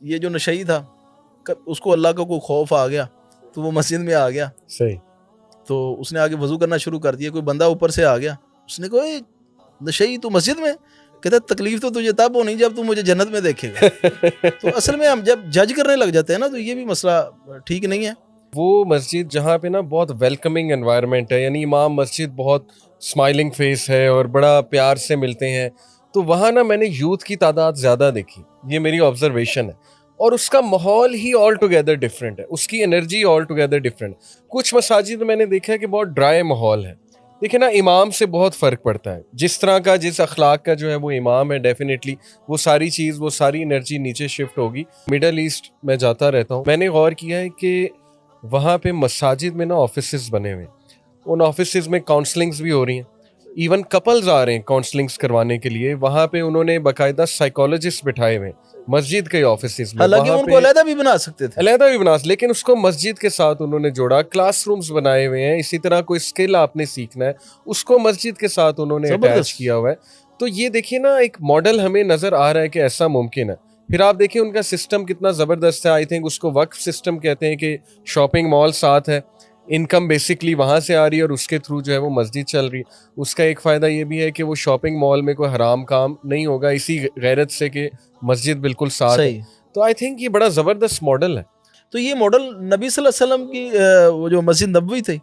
یہ جو نشئی تھا اس کو اللہ کا کوئی خوف آ گیا تو وہ مسجد میں آ گیا. صحیح. تو اس نے آگے وضو کرنا شروع کر دیا. کوئی بندہ اوپر سے آ گیا, اس نے کہا نشئی تو مسجد میں, کہتا تکلیف تو تجھے تب ہونی جب تو مجھے جنت میں دیکھے گا. تو اصل میں ہم جب جج کرنے لگ جاتے ہیں نا تو یہ بھی مسئلہ ٹھیک نہیں ہے. وہ مسجد جہاں پہ نا بہت ویلکمنگ انوائرمنٹ ہے, یعنی امام مسجد بہت اسمائلنگ فیس ہے اور بڑا پیار سے ملتے ہیں, تو وہاں نا میں نے یوتھ کی تعداد زیادہ دیکھی, یہ میری آبزرویشن ہے, اور اس کا ماحول ہی آل ٹوگیدر ڈفرینٹ ہے, اس کی انرجی آل ٹوگیدر ڈفرینٹ. کچھ مساجد میں نے دیکھا ہے کہ بہت ڈرائی ماحول ہے. دیکھیں نا, امام سے بہت فرق پڑتا ہے, جس طرح کا جس اخلاق کا جو ہے وہ امام ہے, ڈیفینیٹلی وہ ساری چیز وہ ساری انرجی نیچے شفٹ ہوگی. مڈل ایسٹ میں جاتا رہتا ہوں, میں نے غور کیا ہے کہ وہاں پہ مساجد میں نا آفیسز بنے ہوئے ہیں, ان آفیسز میں کاؤنسلنگز بھی ہو رہی ہیں, ایون کپلز آ رہے ہیں کاؤنسلنگز کروانے کے لیے. وہاں پہ انہوں نے باقاعدہ سائیکالوجسٹ بٹھائے ہوئے ہیں مسجد کے آفیسز میں. حالانکہ ان کو علیحدہ بھی بنا سکتے تھے, علیحدہ بھی بنا, لیکن اس کو مسجد کے ساتھ انہوں نے جوڑا. کلاس رومز بنائے ہوئے ہیں, اسی طرح کوئی اسکل آپ نے سیکھنا ہے اس کو مسجد کے ساتھ انہوں نے اٹیچ کیا ہوا ہے. تو یہ دیکھیے نا, ایک ماڈل ہمیں نظر آ رہا ہے کہ ایسا ممکن ہے. پھر آپ دیکھیں ان کا سسٹم کتنا زبردست ہے. آئی تھنک اس کو وقف سسٹم کہتے ہیں, کہ شاپنگ مال ساتھ ہے, انکم بیسکلی وہاں سے آ رہی ہے اور اس کے تھرو جو ہے وہ مسجد چل رہی. اس کا ایک فائدہ یہ بھی ہے کہ وہ شاپنگ مال میں کوئی حرام کام نہیں ہوگا, اسی غیرت سے کہ مسجد بالکل ساتھ ہے. تو آئی تھنک یہ بڑا زبردست ماڈل ہے. تو یہ ماڈل نبی صلی اللہ علیہ وسلم کی وہ جو مسجد نبوی تھی,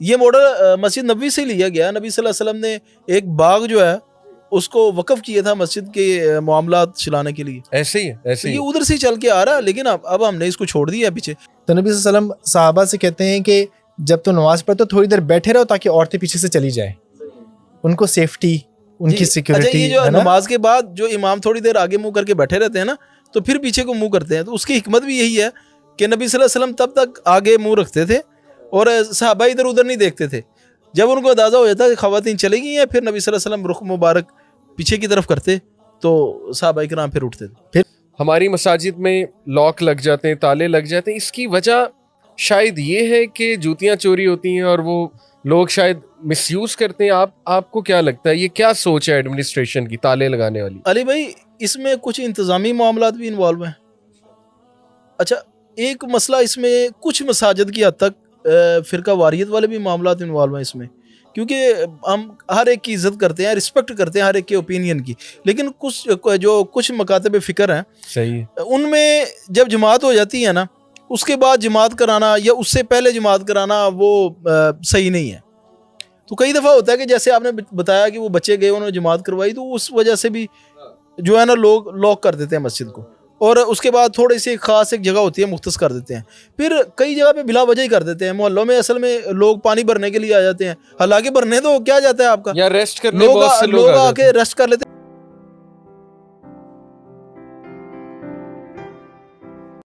یہ ماڈل مسجد نبوی سے لیا گیا. نبی صلی اللہ علیہ وسلم نے ایک باغ جو ہے اس کو وقف کیا تھا مسجد کے معاملات چلانے کے لیے. ایسے ہی ہے, ایسے ہی یہ ادھر سے چل کے آ رہا ہے, لیکن اب ہم نے اس کو چھوڑ دیا پیچھے. تو نبی صلی اللہ علیہ وسلم صحابہ سے کہتے ہیں کہ جب تو نماز پڑھو تو تھوڑی دیر بیٹھے رہو تاکہ عورتیں پیچھے سے چلی جائیں, ان کو سیفٹی, ان کی سیکیورٹی. اچھا, یہ جو نماز کے بعد جو امام تھوڑی دیر آگے منہ کر کے بیٹھے رہتے ہیں نا, تو پھر پیچھے کو منہ کرتے ہیں, تو اس کی حکمت بھی یہی ہے کہ نبی صلی اللہ علیہ وسلم تب تک آگے منہ رکھتے تھے اور صحابہ ادھر ادھر نہیں دیکھتے تھے. جب ان کو اندازہ ہو جاتا کہ خواتین چلی گئی ہیں, پھر نبی صلی اللہ علیہ وسلم رخ مبارک پیچھے کی طرف کرتے, تو صحابہ کرام پھر اٹھتے تھے. پھر ہماری مساجد میں لاک لگ جاتے ہیں, تالے لگ جاتے ہیں. اس کی وجہ شاید یہ ہے کہ جوتیاں چوری ہوتی ہیں اور وہ لوگ شاید مس یوز کرتے ہیں. آپ کو کیا لگتا ہے, یہ کیا سوچ ہے ایڈمنسٹریشن کی تالے لگانے والی؟ علی بھائی, اس میں کچھ انتظامی معاملات بھی انوالو ہیں. اچھا, ایک مسئلہ اس میں کچھ مساجد کی حد تک فرقہ واریت والے بھی معاملات انوالو ہیں اس میں, کیونکہ ہم ہر ایک کی عزت کرتے ہیں, رسپیکٹ کرتے ہیں ہر ایک کے اوپینین کی, لیکن کچھ مکاتب فکر ہیں, صحیح, ان میں جب جماعت ہو جاتی ہے نا, اس کے بعد جماعت کرانا یا اس سے پہلے جماعت کرانا وہ صحیح نہیں ہے. تو کئی دفعہ ہوتا ہے کہ جیسے آپ نے بتایا کہ وہ بچے گئے, انہوں نے جماعت کروائی, تو اس وجہ سے بھی جو ہے نا لوگ لاک کر دیتے ہیں مسجد کو, اور اس کے بعد تھوڑی سی خاص ایک جگہ ہوتی ہے مختص کر دیتے ہیں. پھر کئی جگہ پہ بلا وجہ ہی کر دیتے ہیں. محلوں میں اصل میں لوگ پانی بھرنے کے لیے آ جاتے ہیں, حالانکہ بھرنے تو کیا جاتا ہے آپ کا, یا ریسٹ کرنے لوگ آ کے ریسٹ کر لیتے